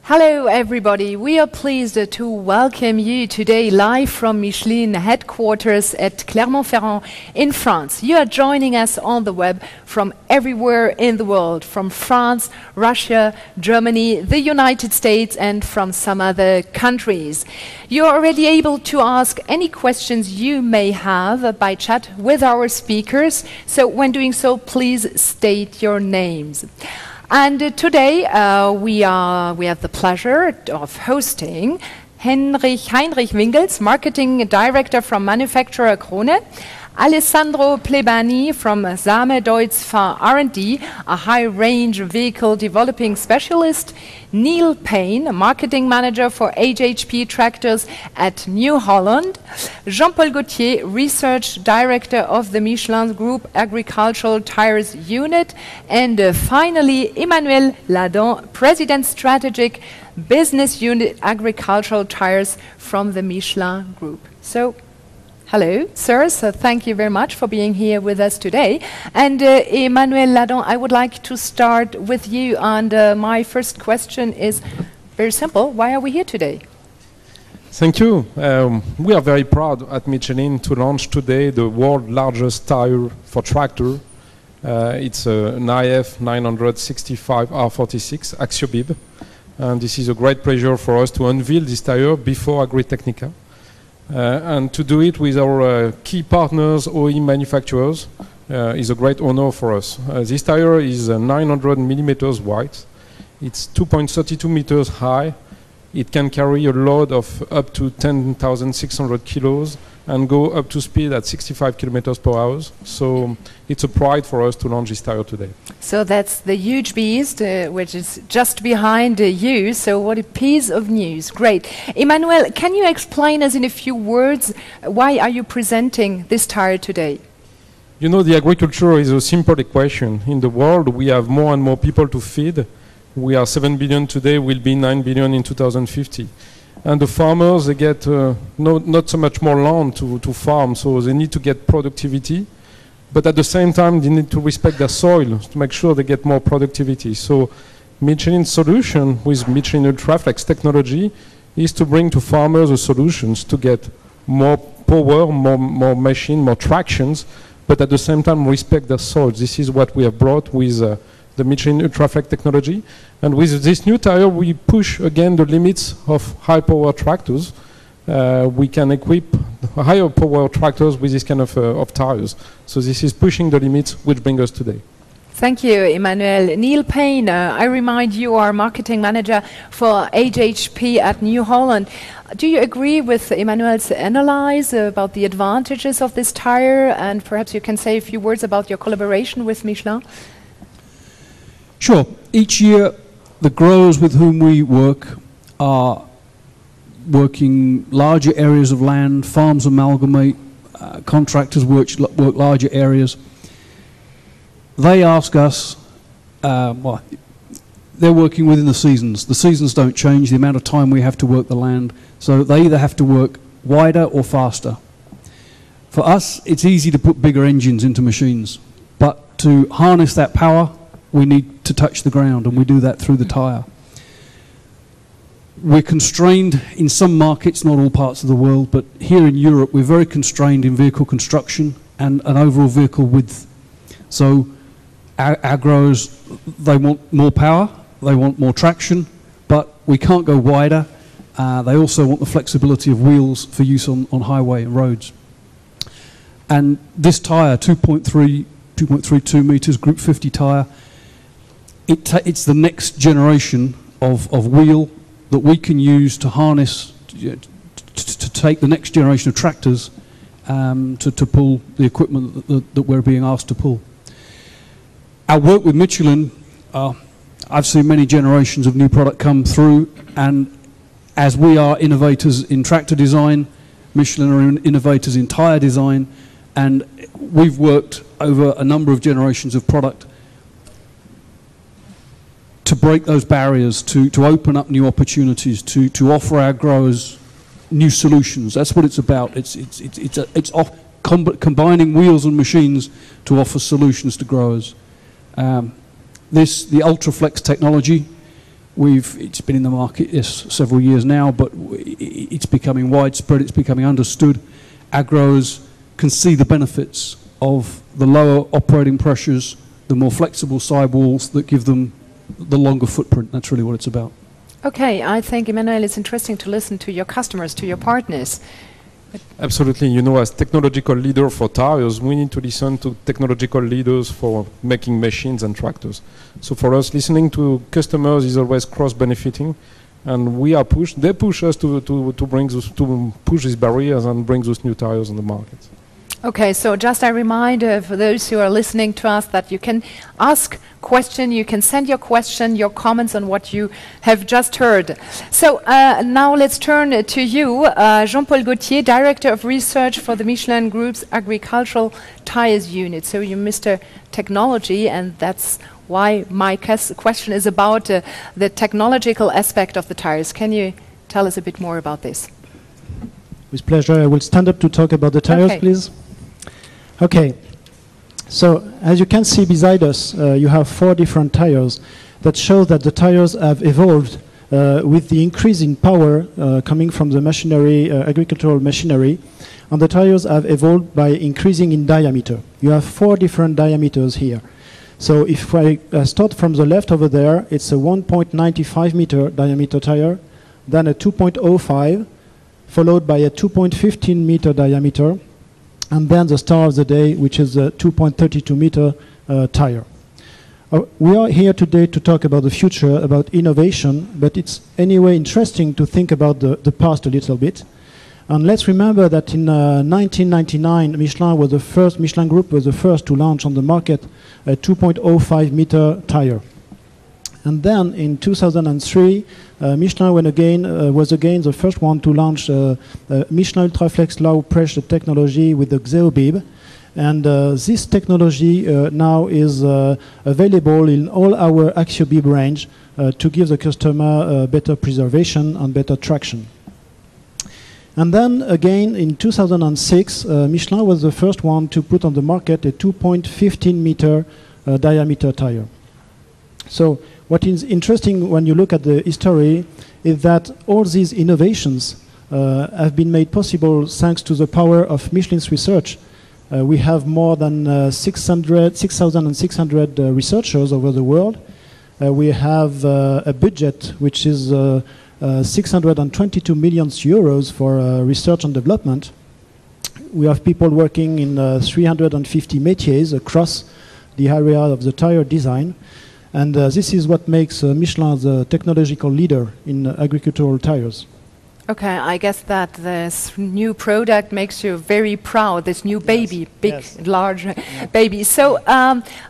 Hello everybody, we are pleased to welcome you today live from Michelin headquarters at Clermont-Ferrand in France. You are joining us on the web from everywhere in the world, from France, Russia, Germany, the United States and from some other countries. You are already able to ask any questions you may have by chat with our speakers, so when doing so please state your names. And today we have the pleasure of hosting Heinrich Wingels, Marketing Director from manufacturer Krone, Alessandro Plebani from Same Deutz-Fahr R&D, a high-range vehicle developing specialist, Neil Payne, Marketing Manager for HHP Tractors at New Holland, Jean-Paul Gauthier, Research Director of the Michelin Group Agricultural Tires Unit, and finally Emmanuel Ladon, President Strategic Business Unit Agricultural Tires from the Michelin Group. So, hello, sirs. Thank you very much for being here with us today. And Emmanuel Ladon, I would like to start with you. And my first question is very simple. Why are we here today? Thank you. We are very proud at Michelin to launch today the world's largest tire for tractor. It's an IF 965 R46 AXIOBIB. And this is a great pleasure for us to unveil this tire before Agritechnica. And to do it with our key partners, OEM manufacturers, is a great honor for us. This tire is 900 millimeters wide. It's 2.32 meters high. It can carry a load of up to 10,600 kilos and go up to speed at 65 kilometers per hour. So it's a pride for us to launch this tire today. So that's the huge beast, which is just behind you. So what a piece of news. Great. Emmanuel, can you explain us in a few words, why are you presenting this tire today? You know, the agriculture is a simple equation. In the world, we have more and more people to feed. We are 7 billion today, we'll be 9 billion in 2050. And the farmers, they get not so much more land to farm, so they need to get productivity. But at the same time, they need to respect their soil to make sure they get more productivity. So Michelin's solution with Michelin Ultraflex technology is to bring to farmers the solutions to get more power, more machine, more tractions, but at the same time respect their soil. This is what we have brought with the Michelin Ultraflex technology. And with this new tire, we push again the limits of high power tractors. We can equip higher power tractors with this kind of tires. So this is pushing the limits, which brings us today. Thank you, Emmanuel. Neil Payne, I remind you are marketing manager for HHP at New Holland. Do you agree with Emmanuel's analysis about the advantages of this tire? And perhaps you can say a few words about your collaboration with Michelin? Sure. Each year, the growers with whom we work are working larger areas of land, farms amalgamate, contractors work larger areas. They ask us, well, they're working within the seasons. The seasons don't change, the amount of time we have to work the land, so they either have to work wider or faster. For us, it's easy to put bigger engines into machines, but to harness that power, we need to touch the ground, and we do that through the tire. We're constrained in some markets, not all parts of the world, but here in Europe we're very constrained in vehicle construction and an overall vehicle width. So our growers, they want more power, they want more traction, but we can't go wider. They also want the flexibility of wheels for use on highway and roads. And this tire, 2.32 meters, Group 50 tire, it's the next generation of wheel that we can use to harness, to take the next generation of tractors to pull the equipment that we're being asked to pull. Our work with Michelin, I've seen many generations of new product come through, and as we are innovators in tractor design, Michelin are innovators in tire design, and we've worked over a number of generations of product to break those barriers, to open up new opportunities, to offer our growers new solutions. That's what it's about. It's combining wheels and machines to offer solutions to growers. The Ultraflex technology, it's been in the market several years now, but it's becoming widespread, it's becoming understood. Agros can see the benefits of the lower operating pressures, the more flexible sidewalls that give them the longer footprint. That's really what it's about. Okay, I think, Emmanuel, it's interesting to listen to your customers, to your partners. Absolutely. You know, as technological leader for tires, we need to listen to technological leaders for making machines and tractors. So for us, listening to customers is always cross-benefiting, and we are pushed. They push us to push these barriers and bring those new tires on the market. Okay, so just a reminder for those who are listening to us that you can ask question, you can send your question, your comments on what you have just heard. So now let's turn to you, Jean-Paul Gauthier, Director of Research for the Michelin Group's Agricultural Tires Unit. So you're Mr. Technology, and that's why my question is about the technological aspect of the tires. Can you tell us a bit more about this? With pleasure. I will stand up to talk about the tires, please. Okay, so as you can see beside us, you have 4 different tires that show that the tires have evolved with the increase in power coming from the machinery, agricultural machinery, and the tires have evolved by increasing in diameter. You have 4 different diameters here. So if I start from the left over there, it's a 1.95 meter diameter tire, then a 2.05, followed by a 2.15 meter diameter, and then the star of the day, which is a 2.32 meter tire. We are here today to talk about the future, about innovation, but it's anyway interesting to think about the past a little bit. And let's remember that in 1999, Michelin Group was the first to launch on the market a 2.05 meter tire. And then in 2003, Michelin was again the first one to launch Michelin Ultraflex low pressure technology with the AXIOBIB. And this technology now is available in all our AXIOBIB range to give the customer better preservation and better traction. And then again in 2006, Michelin was the first one to put on the market a 2.15 meter diameter tire. So what is interesting when you look at the history is that all these innovations have been made possible thanks to the power of Michelin's research. We have more than 6,600 researchers over the world. We have a budget which is 622 million euros for research and development. We have people working in 350 métiers across the area of the tire design. And this is what makes Michelin the technological leader in agricultural tires. Okay, I guess that this new product makes you very proud, this new baby, big, large baby. So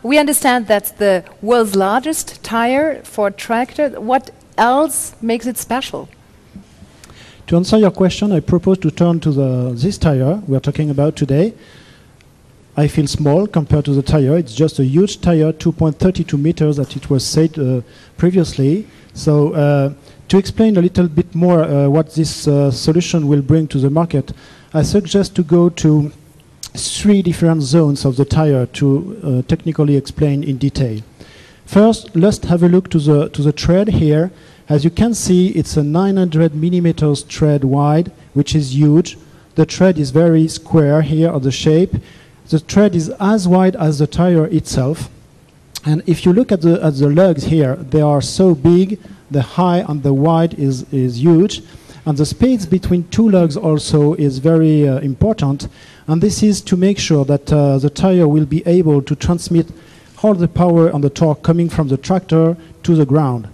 we understand that's the world's largest tire for tractor. What else makes it special? To answer your question, I propose to turn to this tire we're talking about today. I feel small compared to the tire. It's just a huge tire, 2.32 meters, that it was said previously. So to explain a little bit more what this solution will bring to the market, I suggest to go to 3 different zones of the tire to technically explain in detail. First, let's have a look to the tread here. As you can see, it's a 900 millimeters tread wide, which is huge. The tread is very square here, or the shape. The tread is as wide as the tire itself. And if you look at the lugs here, they are so big, the high and the wide is huge. And the space between 2 lugs also is very important. And this is to make sure that the tire will be able to transmit all the power and the torque coming from the tractor to the ground.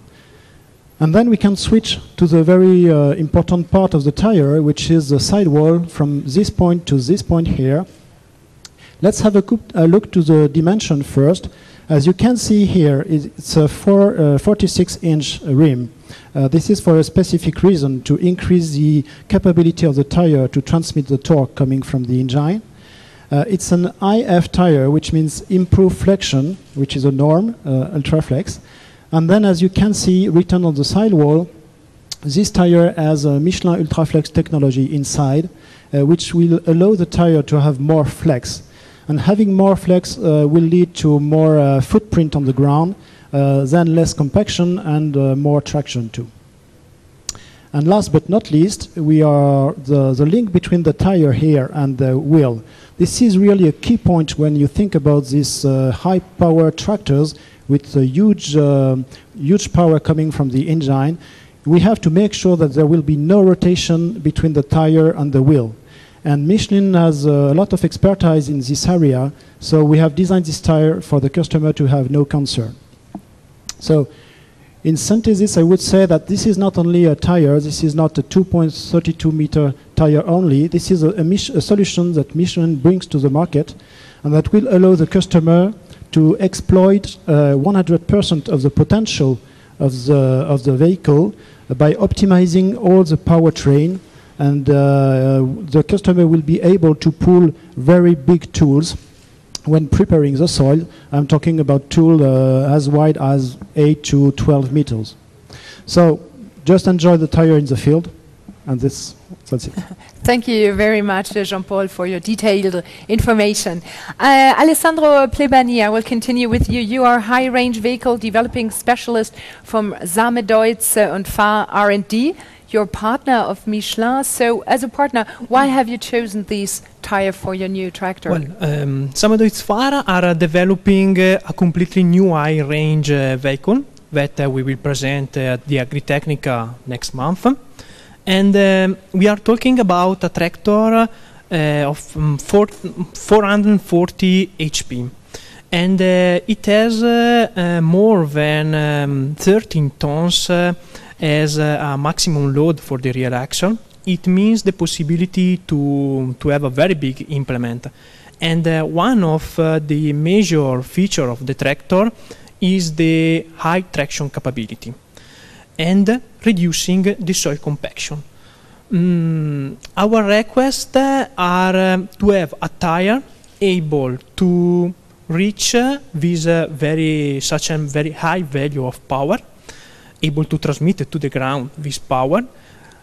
And then we can switch to the very important part of the tire, which is the sidewall from this point to this point here. Let's have a look to the dimension first. As you can see here, it's a 46-inch rim. This is for a specific reason, to increase the capability of the tire to transmit the torque coming from the engine. It's an IF tire, which means improved flexion, which is a norm, Ultraflex. And then, as you can see, written on the sidewall, this tire has a Michelin Ultraflex technology inside, which will allow the tire to have more flex. And having more flex will lead to more footprint on the ground, then less compaction and more traction too. And last but not least, we are the link between the tire here and the wheel. This is really a key point when you think about these high-power tractors with a huge power coming from the engine. We have to make sure that there will be no rotation between the tire and the wheel. And Michelin has a lot of expertise in this area, so we have designed this tire for the customer to have no concern. So, in synthesis, I would say that this is not only a tire, this is not a 2.32 meter tire only, this is a solution that Michelin brings to the market and that will allow the customer to exploit 100% of the potential of the vehicle by optimizing all the powertrain, and the customer will be able to pull very big tools when preparing the soil. I'm talking about tools as wide as 8 to 12 meters. So just enjoy the tire in the field, and that's it. Thank you very much, Jean-Paul, for your detailed information. Alessandro Plebani, I will continue with you. You are high-range vehicle developing specialist from Deutz-Fahr R&D. You're partner of Michelin. So, as a partner, why have you chosen this tire for your new tractor? Well, Deutz-Fahr are developing a completely new high-range vehicle that we will present at the Agritechnica next month. And we are talking about a tractor of 440 HP. And it has more than 13 tons as a maximum load for the rear axle. It means the possibility to have a very big implement. And one of the major features of the tractor is the high traction capability and reducing the soil compaction. Our requests are to have a tire able to reach this such a very high value of power, able to transmit it to the ground this power,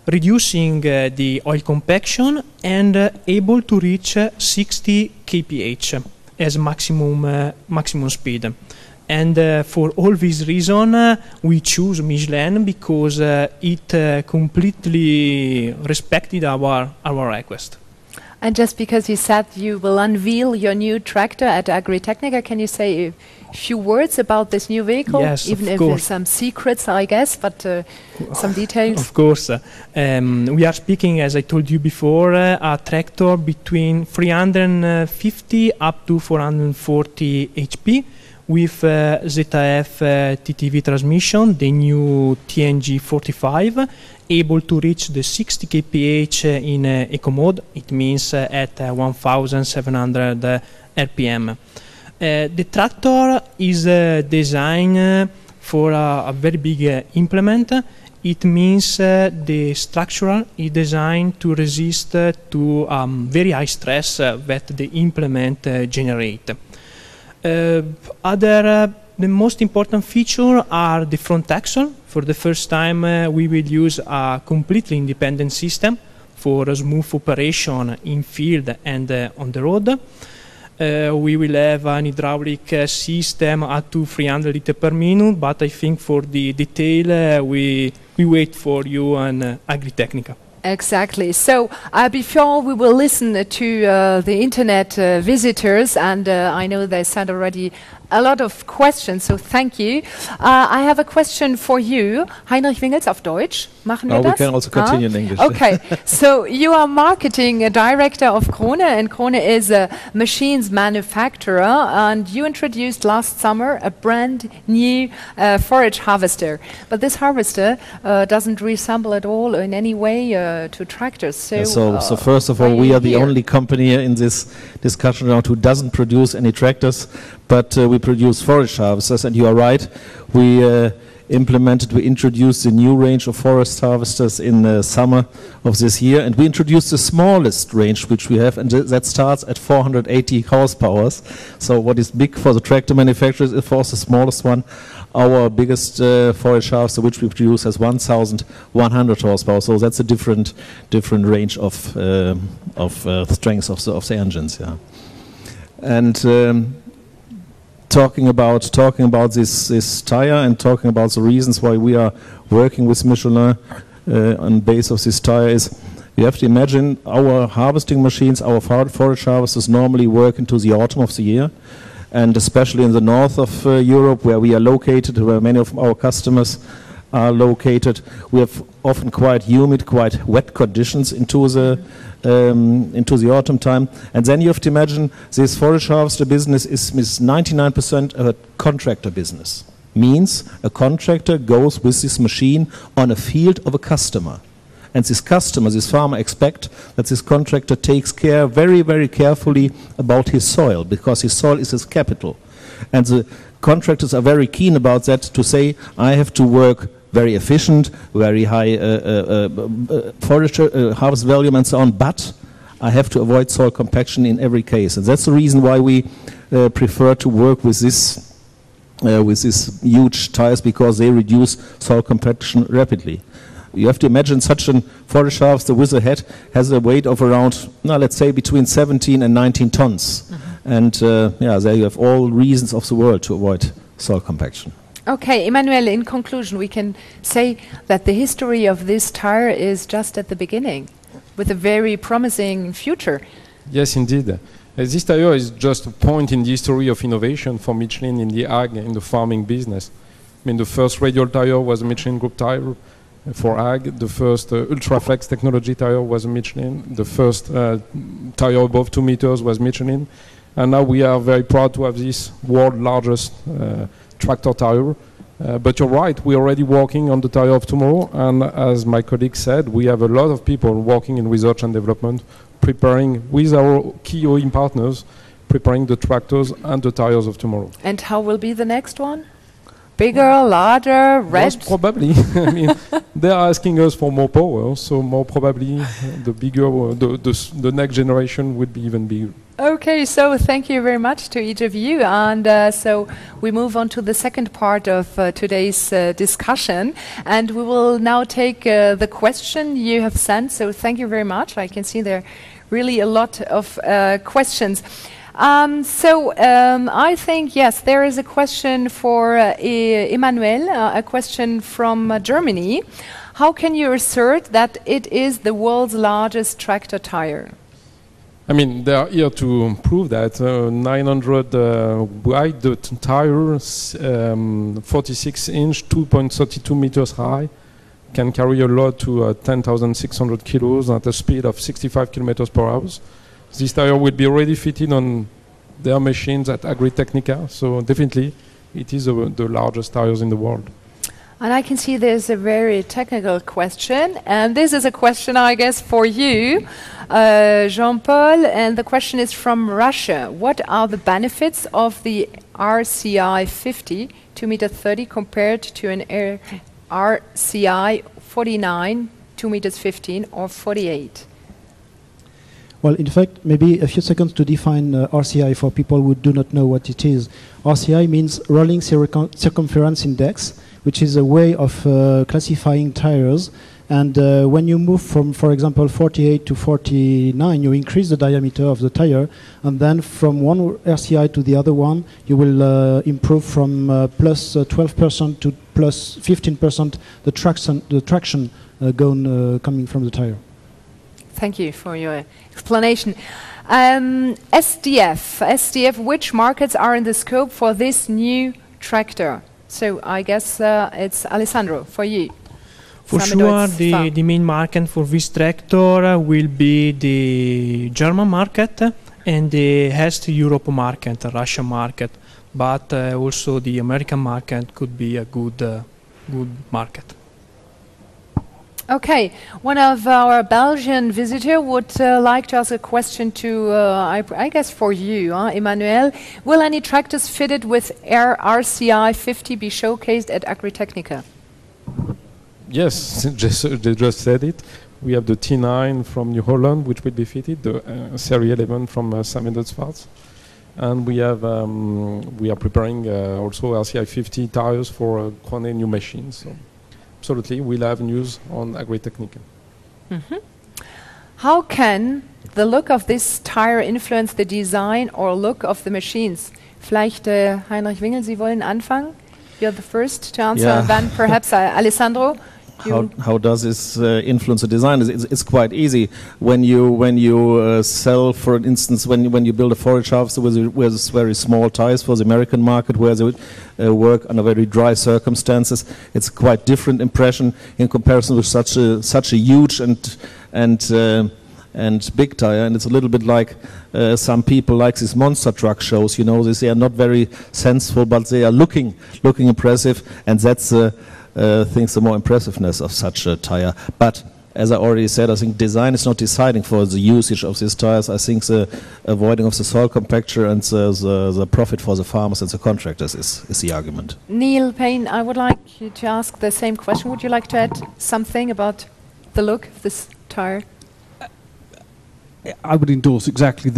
reducing the oil compaction, and able to reach 60 kph as maximum speed. And for all these reasons, we choose Michelin because it completely respected our request. And just because you said you will unveil your new tractor at Agritechnica, can you say a few words about this new vehicle? Yes, even if course. there's some secrets, I guess, but some details. Of course. We are speaking, as I told you before, a tractor between 350 up to 440 HP with ZF TTV transmission, the new TNG 45, able to reach the 60 kph in eco mode. It means at 1700 RPM. The tractor is designed for a very big implement. It means the structural is designed to resist to very high stress that the implement generate. The most important feature are the front axle. For the first time, we will use a completely independent system for a smooth operation in field and on the road. We will have an hydraulic system up to 300 liters per minute, but I think for the detail we wait for you on Agritechnica. Exactly. So before we will listen to the internet visitors, and I know they sent already a lot of questions, so thank you. I have a question for you. Heinrich Wingels auf Deutsch. Machen wir das? We can also continue in English. Okay. So you are marketing director of Krone, and Krone is a machines manufacturer, and you introduced last summer a brand new forage harvester. But this harvester doesn't resemble at all in any way to tractors. So first of all, we are the only company in this discussion round who doesn't produce any tractors, but we produce forage harvesters. And you are right, we introduced a new range of forest harvesters in the summer of this year, and we introduced the smallest range which we have, and that starts at 480 horsepower. So what is big for the tractor manufacturers is for us the smallest one. Our biggest forage harvester which we produce has 1,100 horsepower, so that's a different range of strength of the engines. Yeah. And talking about this tire and talking about the reasons why we are working with Michelin on base of this tire is, you have to imagine our harvesting machines, our forage harvesters normally work into the autumn of the year, and especially in the north of Europe, where we are located, where many of our customers are located, we have often quite humid, quite wet conditions into the autumn time. And then you have to imagine this forage harvester business is 99% a contractor business. Means a contractor goes with this machine on a field of a customer. And this customer, this farmer, expect that this contractor takes care very, very carefully about his soil, because his soil is his capital. And the contractors are very keen about that, to say, I have to work very efficient, very high forage harvest volume and so on, but I have to avoid soil compaction in every case. And that's the reason why we prefer to work with these huge tires, because they reduce soil compaction rapidly. You have to imagine such a forage harvester with a head has a weight of around, let's say, between 17 and 19 tons. And there you have all reasons of the world to avoid soil compaction. Okay, Emmanuel, in conclusion, we can say that the history of this tire is just at the beginning, with a very promising future. Yes, indeed. This tire is just a point in the history of innovation for Michelin in the ag, in the farming business. I mean, the first radial tire was a Michelin Group tire for ag. The first Ultraflex technology tire was a Michelin. The first tire above 2 meters was Michelin. And now we are very proud to have this world's largest tractor tire. But you're right, we're already working on the tire of tomorrow. And as my colleague said, we have a lot of people working in research and development, preparing with our key OEM partners, preparing the tractors and the tires of tomorrow. And how will be the next one? Bigger, larger, red? Most probably. I mean, they are asking us for more power, so more probably the bigger, the next generation would be even bigger. Okay, so thank you very much to each of you. And so we move on to the second part of today's discussion. And we will now take the question you have sent. So thank you very much. I can see there are really a lot of questions. I think, yes, there is a question for Emmanuel, a question from Germany. How can you assert that it is the world's largest tractor tire? I mean, they are here to prove that 900 wide tire, 46 inch, 2.32 meters high, can carry a load to 10,600 kilos at a speed of 65 kilometers per hour. This tire will be already fitted on their machines at Agritechnica, so definitely it is the largest tires in the world. And I can see there's a very technical question, and this is a question, I guess, for you, Jean-Paul, and the question is from Russia. What are the benefits of the RCI 50, 2 meter 30, compared to an RCI 49, 2 meters 15, or 48? Well, in fact, maybe a few seconds to define RCI for people who do not know what it is. RCI means Rolling Circumference Index, which is a way of classifying tires. And when you move from, for example, 48 to 49, you increase the diameter of the tire. And then from one RCI to the other one, you will improve from plus 12% to plus 15% the traction coming from the tire. Thank you for your explanation. SDF, which markets are in the scope for this new tractor? So I guess it's Alessandro, for you. For sure, the main market for this tractor will be the German market and the East Europe market, the Russian market. But also the American market could be a good market. Okay, one of our Belgian visitors would like to ask a question to, I guess for you, Emmanuel. Will any tractors fitted with RCI 50 be showcased at Agritechnica? Yes, they just said it. We have the T9 from New Holland, which will be fitted, the Series 11 from Deutz-Fahr. And we are preparing also RCI 50 tires for Krone new machines. So absolutely, we'll have news on Agritechnica. How can the look of this tire influence the design or look of the machines Vielleicht Heinrich Wingel, Sie wollen anfangen? You're the first to answer, and then perhaps Alessandro. How does this influence the design? It's quite easy. When you sell, for instance, when you build a forage harvester with very small tires for the American market, where they work under very dry circumstances, it's a quite different impression in comparison with such a huge and big tire. And it's a little bit like some people like these monster truck shows. You know, they are not very sensible, but they are looking impressive, and that's the more impressiveness of such a tire. But as I already said, I think design is not deciding for the usage of these tires. I think the avoiding of the soil compactor and the profit for the farmers and the contractors is the argument. Neil Payne, I would like you to ask the same question. Would you like to add something about the look of this tire? I would endorse exactly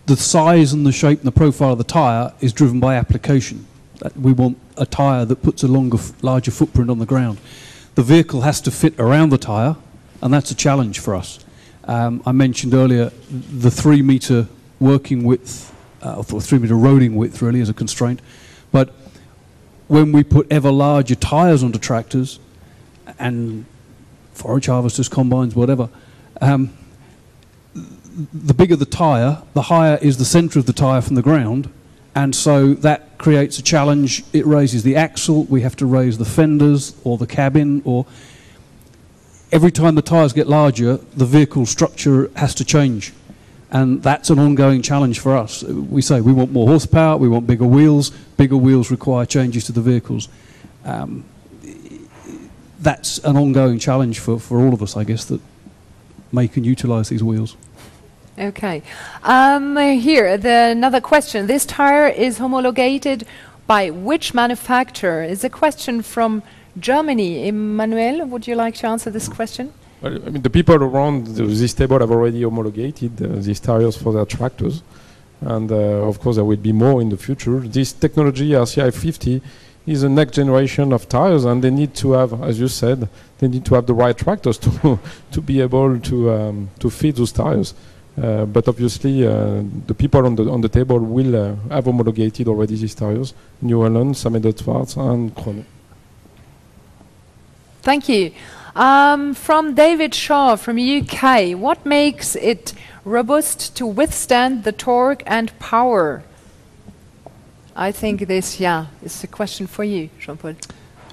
the size and the shape and the profile of the tire is driven by application. We want a tire that puts a larger footprint on the ground. The vehicle has to fit around the tire, and that's a challenge for us. I mentioned earlier the 3 meter working width, or 3 meter roading width really as a constraint. But when we put ever larger tires onto tractors and forage harvesters, combines, whatever, the bigger the tire, the higher is the center of the tire from the ground. And so that creates a challenge. It raises the axle. We have to raise the fenders or the cabin. Or every time the tyres get larger, the vehicle structure has to change. And that's an ongoing challenge for us. We say we want more horsepower, we want bigger wheels. Bigger wheels require changes to the vehicles. That's an ongoing challenge for all of us, I guess, that make and utilise these wheels. Okay. Here, another question. This tire is homologated by which manufacturer? Is a question from Germany. Emmanuel, would you like to answer this question? Well, I mean, the people around this table have already homologated these tires for their tractors. And of course, there will be more in the future. This technology, RCI 50, is the next generation of tires, and they need to have, as you said, they need to have the right tractors to be able to fit those tires. But obviously, the people on the table will have homologated already these tires: New Holland, Deutz-Fahr, and Chrono. Thank you. From David Shaw from UK, what makes it robust to withstand the torque and power? I think this, is a question for you, Jean-Paul.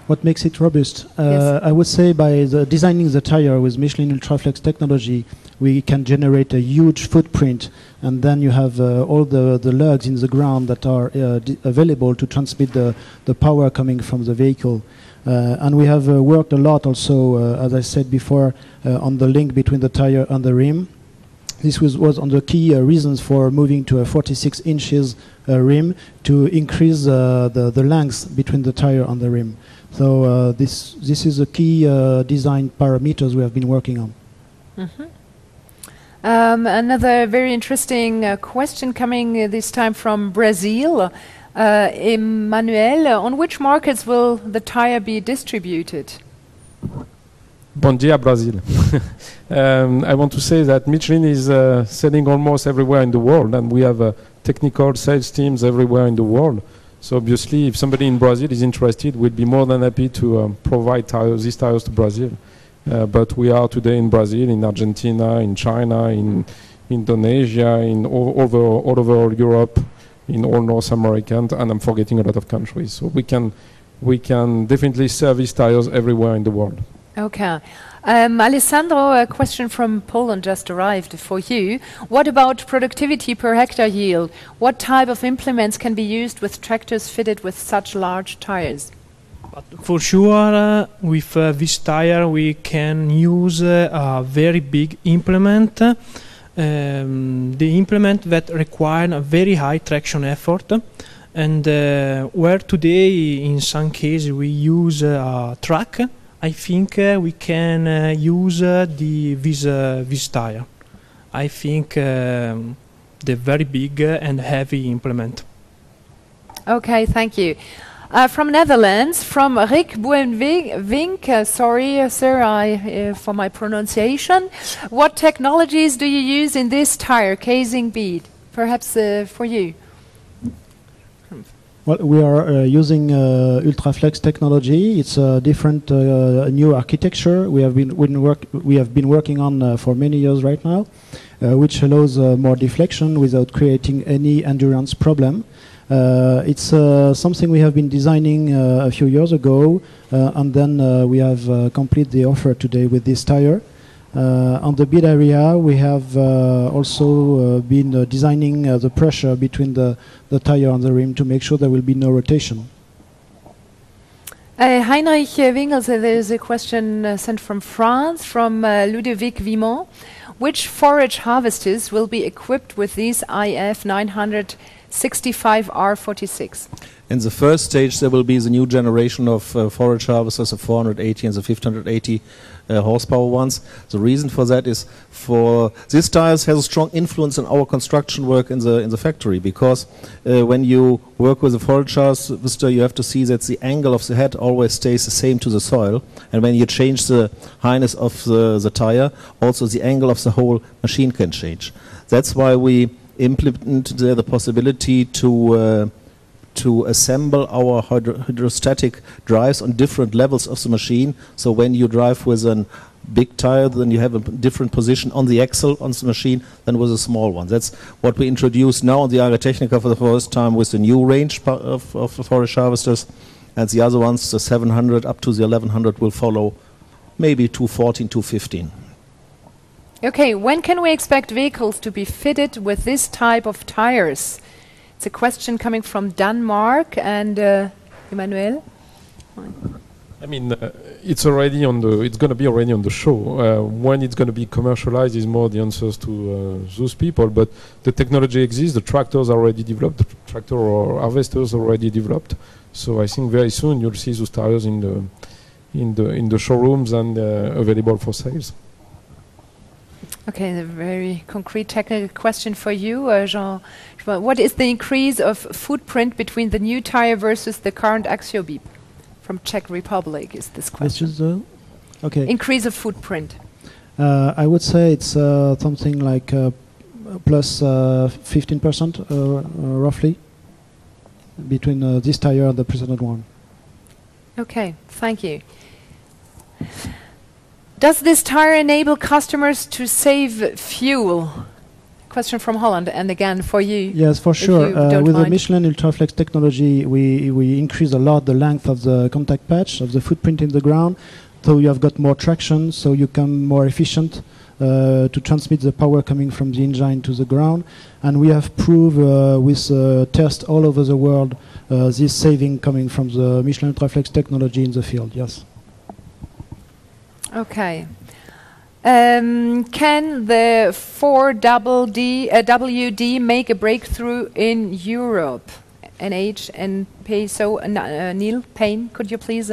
What makes it robust? Yes. I would say by designing the tire with Michelin Ultraflex technology, we can generate a huge footprint, and then you have all the lugs in the ground that are available to transmit the power coming from the vehicle. And we have worked a lot also, as I said before, on the link between the tire and the rim. This was on the key reasons for moving to a 46 inches rim to increase the length between the tire and the rim. So this is a key design parameters we have been working on. Mm-hmm. Another very interesting question coming this time from Brazil. Emmanuel, on which markets will the tire be distributed? Bom dia, Brazil. I want to say that Michelin is selling almost everywhere in the world, and we have technical sales teams everywhere in the world. So obviously, if somebody in Brazil is interested, we'll be more than happy to provide these tires to Brazil. But we are today in Brazil, in Argentina, in China, in Indonesia, all over Europe, in all North America, and I'm forgetting a lot of countries. So we can definitely service tires everywhere in the world. Okay. Alessandro, a question from Poland just arrived for you. What about productivity per hectare yield? What type of implements can be used with tractors fitted with such large tires? But for sure, with this tire, we can use a very big implement. The implement that require a very high traction effort, and where today, in some cases, we use a truck. I think we can use this tire. I think the very big and heavy implement. Okay, thank you. From Netherlands, from Rick Buenvink, sorry, sir, for my pronunciation. What technologies do you use in this tire casing bead? Perhaps for you. Well, we are using Ultraflex technology. It's a different new architecture we have been working on for many years right now, which allows more deflection without creating any endurance problem. It's something we have been designing a few years ago, and then we have completed the offer today with this tire. On the bid area, we have also been designing the pressure between the tire and the rim to make sure there will be no rotation. Heinrich Wingels, there is a question sent from France, from Ludovic Vimont. Which forage harvesters will be equipped with these IF 965R46? In the first stage, there will be the new generation of forage harvesters, the 480 and the 580 horsepower ones. The reason for that is for these tires has a strong influence on our construction work in the factory, because when you work with a forage harvester, you have to see that the angle of the head always stays the same to the soil, and when you change the highness of the tire, also the angle of the whole machine can change. That's why we implemented the possibility to assemble our hydrostatic drives on different levels of the machine. So when you drive with a big tire, then you have a different position on the axle on the machine than with a small one. That's what we introduced now on the Agritechnica for the first time with the new range of the forage harvesters. And the other ones, the 700 up to the 1100, will follow maybe 214, 215. Okay, when can we expect vehicles to be fitted with this type of tires? It's a question coming from Denmark, and Emmanuel. I mean, it's already on the. It's going to be already on the show. When it's going to be commercialized is more the answers to those people. But the technology exists. The tractors are already developed. The tractor or harvesters are already developed. So I think very soon you'll see those tires in the showrooms and available for sales. Okay, a very concrete technical question for you, Jean. What is the increase of footprint between the new tire versus the current AXIOBIB? From Czech Republic is this question. Okay. Increase of footprint. I would say it's something like plus 15% roughly between this tire and the precedent one. Okay, thank you. Does this tire enable customers to save fuel? Question from Holland, and again for you. Yes, for sure. With the Michelin Ultraflex technology, we increase a lot the length of the contact patch, of the footprint in the ground, so you have got more traction, so you become more efficient to transmit the power coming from the engine to the ground. And we have proved with tests all over the world this saving coming from the Michelin Ultraflex technology in the field, yes. Okay. Can the 4WD make a breakthrough in Europe? NH and Peso. Neil Payne, could you please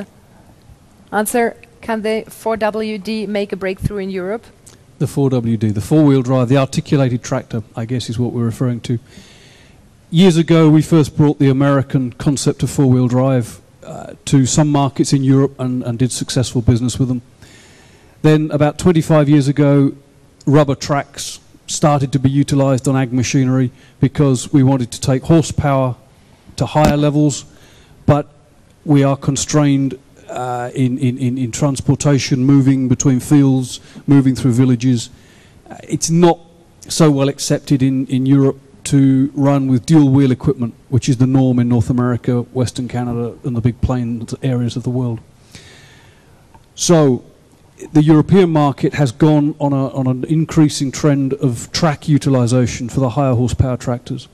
answer? Can the 4WD make a breakthrough in Europe? The 4WD, the four-wheel drive, the articulated tractor, I guess is what we're referring to. Years ago, we first brought the American concept of four-wheel drive to some markets in Europe and did successful business with them. Then about 25 years ago, rubber tracks started to be utilized on ag machinery because we wanted to take horsepower to higher levels, but we are constrained in transportation, moving between fields, moving through villages. It's not so well accepted in Europe to run with dual wheel equipment, which is the norm in North America, Western Canada, and the big plains areas of the world. So the European market has gone on an increasing trend of track utilization for the higher horsepower tractors.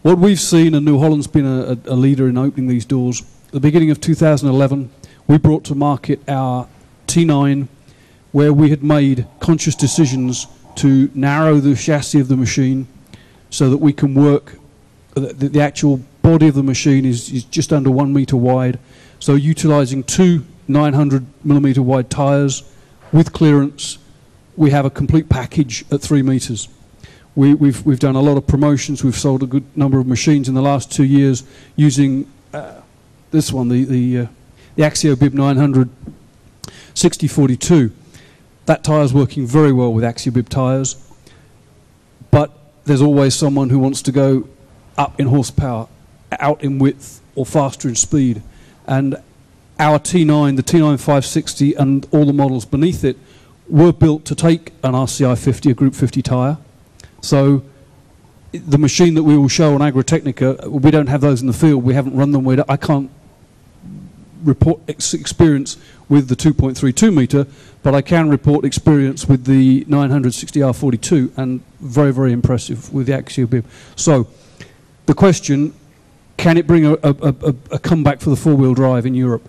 What we've seen, and New Holland's been a leader in opening these doors, at the beginning of 2011, we brought to market our T9, where we had made conscious decisions to narrow the chassis of the machine so that we can work, the actual body of the machine is just under 1 meter wide, so utilizing two 900 millimeter wide tires with clearance, we have a complete package at 3 meters. We've done a lot of promotions. We've sold a good number of machines in the last 2 years using this one, the AXIOBIB 900 6042. That tire's working very well with AXIOBIB tires, but there's always someone who wants to go up in horsepower. out in width or faster in speed. And our T9, the T9 560 and all the models beneath it were built to take an RCI 50, a Group 50 tyre. So the machine that we will show on Agritechnica, we don't have those in the field. We haven't run them. I can't report experience with the 2.32 metre, but I can report experience with the 960R42, and very, very impressive with the AXIOBIB. So the question, can it bring a comeback for the four-wheel drive in Europe?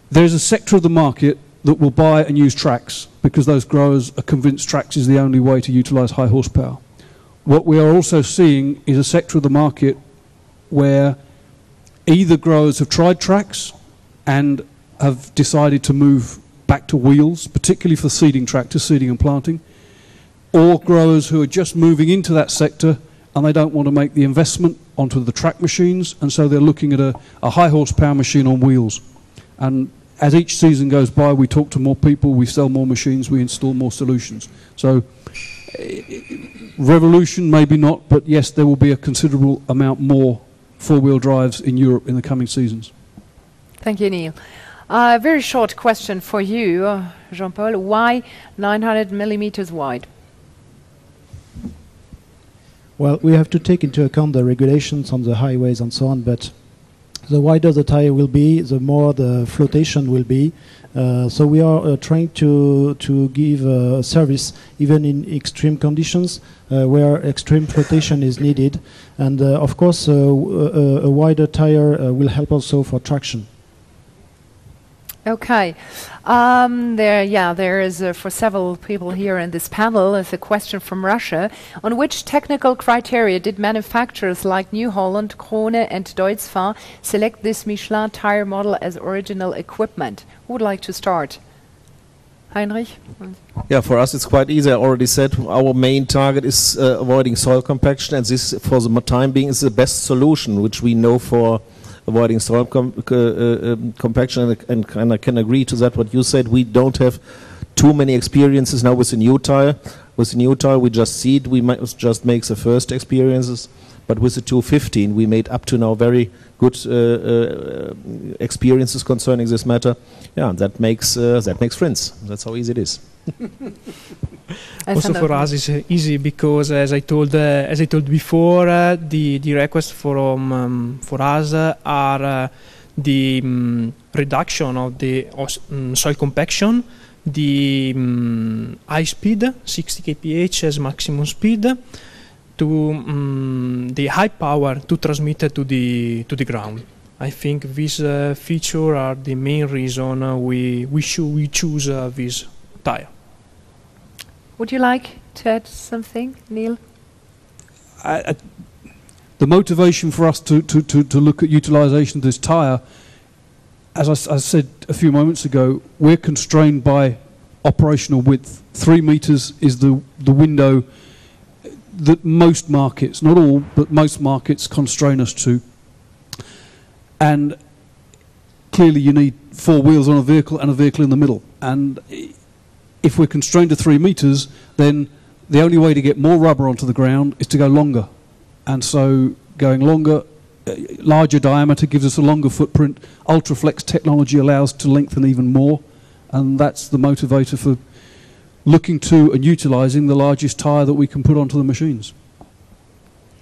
There's a sector of the market that will buy and use tracks because those growers are convinced tracks is the only way to utilise high horsepower. What we are also seeing is a sector of the market where either growers have tried tracks and have decided to move back to wheels, particularly for seeding tractors, seeding and planting, or growers who are just moving into that sector and they don't want to make the investment onto the track machines, and so they're looking at a high horsepower machine on wheels. And as each season goes by, we talk to more people, we sell more machines, we install more solutions. So revolution, maybe not, but yes, there will be a considerable amount more four-wheel drives in Europe in the coming seasons. Thank you, Neil. A very short question for you, Jean-Paul. Why 900 millimeters wide? Well, we have to take into account the regulations on the highways and so on, but the wider the tire will be, the more the flotation will be. So we are trying to give service even in extreme conditions where extreme flotation is needed. And of course, a wider tire will help also for traction. Okay. There is, for several people here in this panel, is a question from Russia. On which technical criteria did manufacturers like New Holland, Krone and Deutz-Fahr select this Michelin tire model as original equipment? Who would like to start? Heinrich? Yeah, for us it's quite easy. I already said our main target is avoiding soil compaction, and this, for the time being, is the best solution, which we know for avoiding soil compaction, and I can agree to that what you said. We don't have too many experiences now with the new tire. With the new tire we just seed, we might just make the first experiences, but with the 215 we made up to now very good experiences concerning this matter. Yeah, and that makes friends. That's how easy it is. Also for us it's easy because, as I told before, the requests for us are the reduction of the soil compaction, the high speed, 60 kph as maximum speed, to the high power to transmit to the ground. I think these features are the main reason we choose this tire. Would you like to add something, Neil? The motivation for us to look at utilisation of this tyre, as I said a few moments ago, we're constrained by operational width. 3 metres is the window that most markets, not all, but most markets constrain us to. And clearly you need 4 wheels on a vehicle and a vehicle in the middle. And if we're constrained to 3 metres, then the only way to get more rubber onto the ground is to go longer. And so going longer, larger diameter gives us a longer footprint. Ultraflex technology allows to lengthen even more. And that's the motivator for looking to and utilising the largest tyre that we can put onto the machines.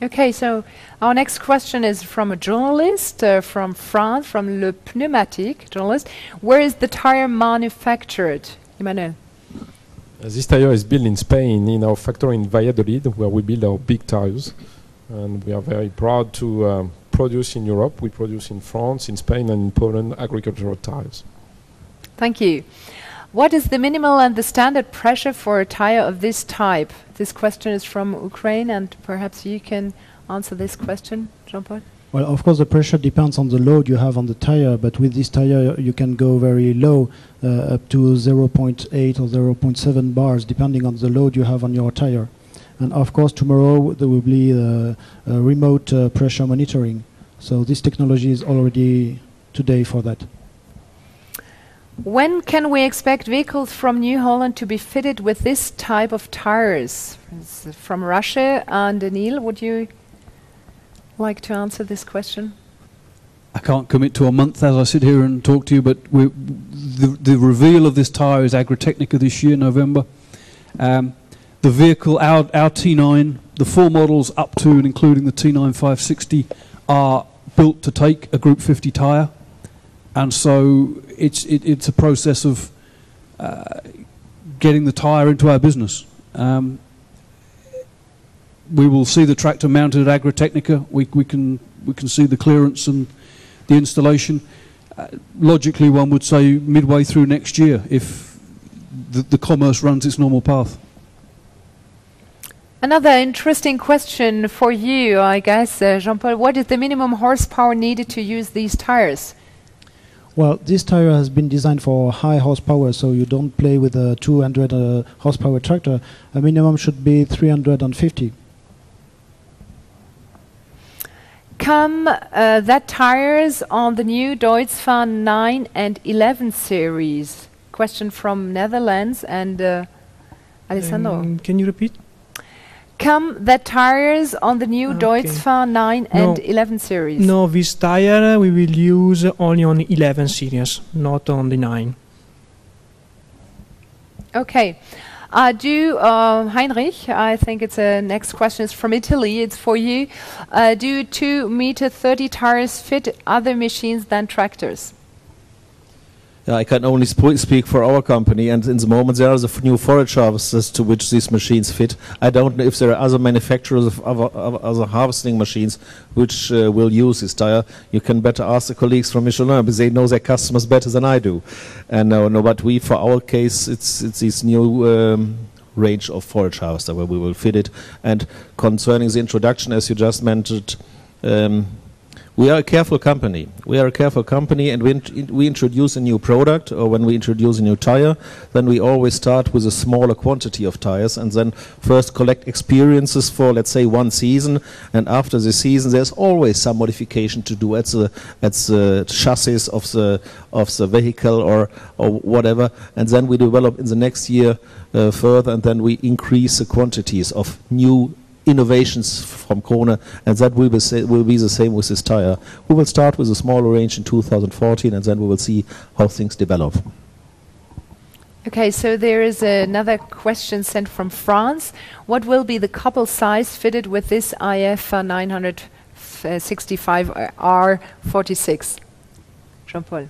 Okay, so our next question is from a journalist from France, from Le Pneumatic journalist. Where is the tyre manufactured? Emmanuel. This tire is built in Spain, in our factory in Valladolid, where we build our big tires. And we are very proud to produce in Europe. We produce in France, in Spain, and in Poland agricultural tires. Thank you. What is the minimal and the standard pressure for a tire of this type? This question is from Ukraine, and perhaps you can answer this question, Jean-Paul. Well, of course, the pressure depends on the load you have on the tire, but with this tire you can go very low, up to 0.8 or 0.7 bars, depending on the load you have on your tire. And of course, tomorrow there will be remote pressure monitoring. So this technology is already today for that. When can we expect vehicles from New Holland to be fitted with this type of tires? It's from Russia. And Neil, would you like to answer this question? I can't commit to a month as I sit here and talk to you, but the reveal of this tyre is Agritechnica this year, November. The vehicle, our T9, the 4 models up to and including the T9 560 are built to take a Group 50 tyre, and so it's a process of getting the tyre into our business. We will see the tractor mounted at Agritechnica. We can see the clearance and the installation. Logically, one would say midway through next year if the commerce runs its normal path. Another interesting question for you, I guess, Jean-Paul. What is the minimum horsepower needed to use these tires? Well, this tire has been designed for high horsepower, so you don't play with a 200 horsepower tractor. A minimum should be 350. Come that tires on the new Deutz-Fahr 9 and 11 series? Question from Netherlands and Alessandro. Can you repeat? Come that tires on the new Deutz-Fahr 9 and 11 series? No, this tire we will use only on 11 series, not on the 9. Okay. Heinrich, I think it's next question is from Italy. It's for you. Do 2-meter-30 tires fit other machines than tractors? Yeah, I can only speak for our company, and in the moment there are the new forage harvesters to which these machines fit. I don't know if there are other manufacturers of other harvesting machines which will use this tire. You can better ask the colleagues from Michelin, because they know their customers better than I do. And no, but we, for our case, it's this new range of forage harvester where we will fit it. And concerning the introduction, as you just mentioned, we are a careful company. We are a careful company, and when we introduce a new product or when we introduce a new tire, then we always start with a smaller quantity of tires and then first collect experiences for, let's say, 1 season. And after the season, there's always some modification to do at the chassis of the vehicle or whatever. And then we develop in the next year further, and then we increase the quantities of new innovations from Krone, and that will be the same with this tire. We will start with a smaller range in 2014, and then we will see how things develop. Okay, so there is another question sent from France. What will be the couple size fitted with this IF 965 R46? Jean-Paul.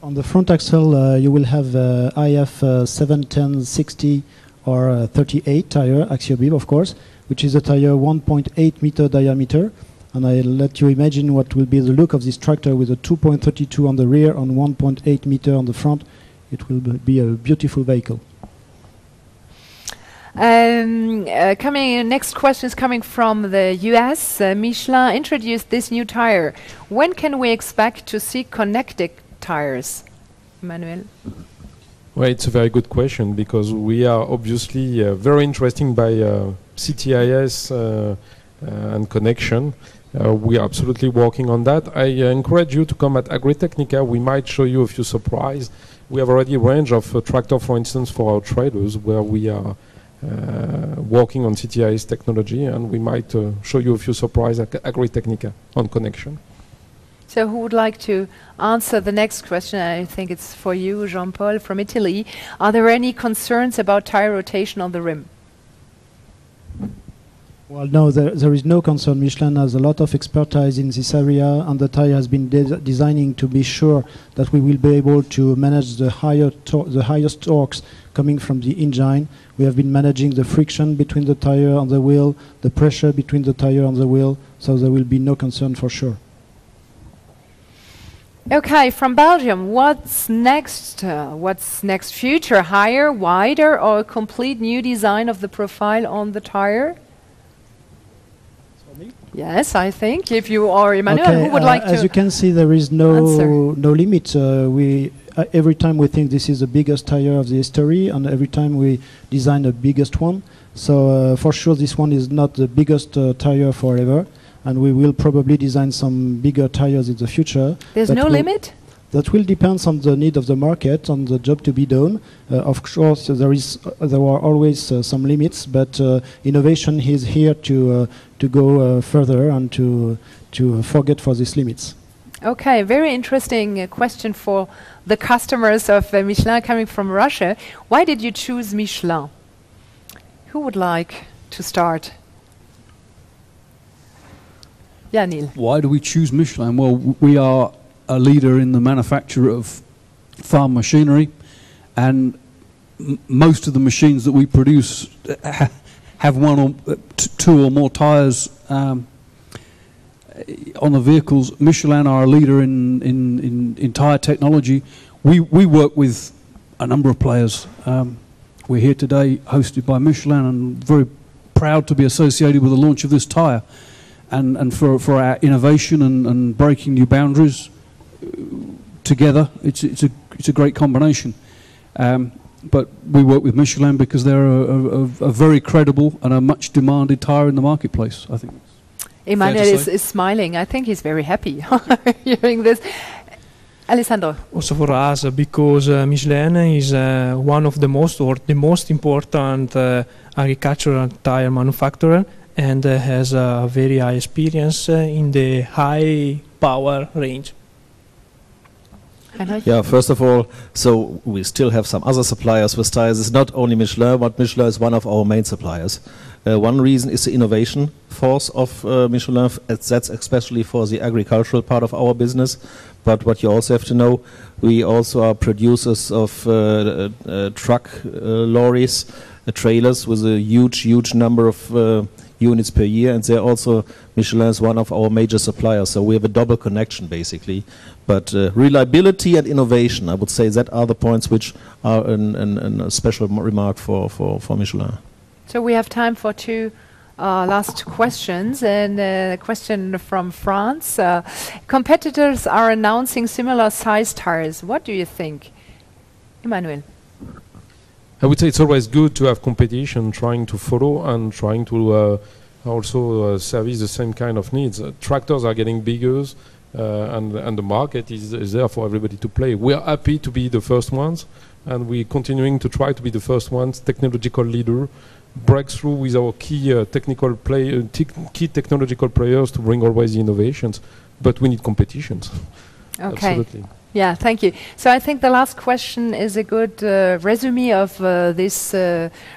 On the front axle, you will have IF 710-60 or 38 tire, AXIOBIB, of course, which is a tire 1.8 meter diameter. And I'll let you imagine what will be the look of this tractor with a 2.32 on the rear and 1.8 meter on the front. It will be a beautiful vehicle. Next question is coming from the US. Michelin introduced this new tire. When can we expect to see connected tires? Emmanuel? Well, it's a very good question, because we are obviously very interested by CTIS and connection. We are absolutely working on that. I encourage you to come at Agritechnica. We might show you a few surprises. We have already a range of tractor, for instance, for our traders, where we are working on CTIS technology, and we might show you a few surprises at Agritechnica on connection. So who would like to answer the next question? I think it's for you, Jean-Paul, from Italy. Are there any concerns about tire rotation on the rim? Well, no, there is no concern. Michelin has a lot of expertise in this area, and the tire has been designing to be sure that we will be able to manage the highest torques coming from the engine. We have been managing the friction between the tire and the wheel, the pressure between the tire and the wheel, so there will be no concern for sure. Okay, from Belgium, what's next? What's next? Future, higher, wider, or a complete new design of the profile on the tire? Yes, I think. If you are Emmanuel, okay, who would like to as you can see, there is no limit. Every time we think this is the biggest tire of the history, and every time we design the biggest one. So for sure, this one is not the biggest tire forever, and we will probably design some bigger tires in the future. There's no limit? That will depend on the need of the market, on the job to be done. Of course, there are always some limits, but innovation is here to go further and to forget for these limits. Okay, very interesting question for the customers of Michelin coming from Russia. Why did you choose Michelin? Who would like to start? Yeah, Neil. Why do we choose Michelin? Well, we are a leader in the manufacture of farm machinery, and most of the machines that we produce have one or two or more tires on the vehicles. Michelin are a leader in tyre technology. We work with a number of players. We're here today hosted by Michelin and very proud to be associated with the launch of this tyre and for our innovation and breaking new boundaries together. It's a great combination. But we work with Michelin because they're a very credible and a much demanded tyre in the marketplace, I think. Emmanuel is smiling. I think he's very happy hearing this. Alessandro. Also for us, because Michelin is one of the most important agricultural tire manufacturer and has a very high experience in the high power range. Yeah, first of all, so we still have some other suppliers with tires. It's not only Michelin, but Michelin is one of our main suppliers. One reason is the innovation force of Michelin. That's especially for the agricultural part of our business. But what you also have to know, we also are producers of truck lorries, trailers with a huge number of units per year, and they're also, Michelin is one of our major suppliers, so we have a double connection basically. But reliability and innovation, I would say that are the points which are a special remark for Michelin. So we have time for two last questions, and a question from France. Competitors are announcing similar size tires. What do you think? Emmanuel. I would say it's always good to have competition, trying to follow and trying to also service the same kind of needs. Tractors are getting bigger, and the market is there for everybody to play. We are happy to be the first ones, and we're continuing to try to be the first ones, technological leader, breakthrough with our key key technological players to bring always the innovations. But we need competitions. Okay. Absolutely. Yeah, thank you. So I think the last question is a good resume of this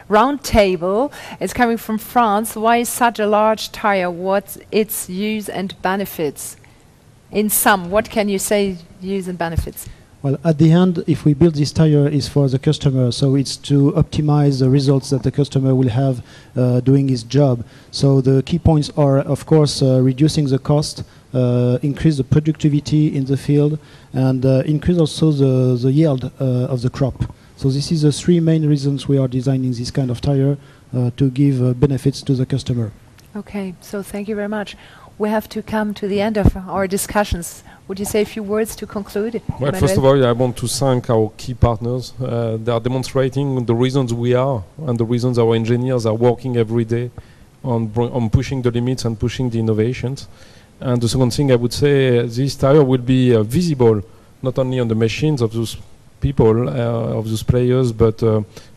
round table. It's coming from France. Why is such a large tire? What's its use and benefits? In sum, what can you say use and benefits? Well, at the end, if we build this tire, is for the customer, so it's to optimize the results that the customer will have doing his job. So the key points are, of course, reducing the cost, increase the productivity in the field, and increase also the yield of the crop. So this is the three main reasons we are designing this kind of tire to give benefits to the customer. Okay, so thank you very much. We have to come to the end of our discussions. Would you say a few words to conclude? Well, first of all, I want to thank our key partners. They are demonstrating the reasons we are and the reasons our engineers are working every day on pushing the limits and pushing the innovations. And the second thing I would say, this tire will be visible not only on the machines of those people, of those players, but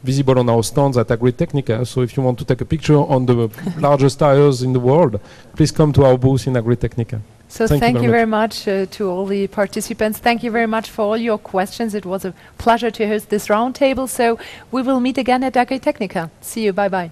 visible on our stands at Agritechnica. So if you want to take a picture on the largest tires in the world, please come to our booth in Agritechnica. So thank you very much to all the participants. Thank you very much for all your questions. It was a pleasure to host this roundtable. So we will meet again at Agritechnica. See you. Bye-bye.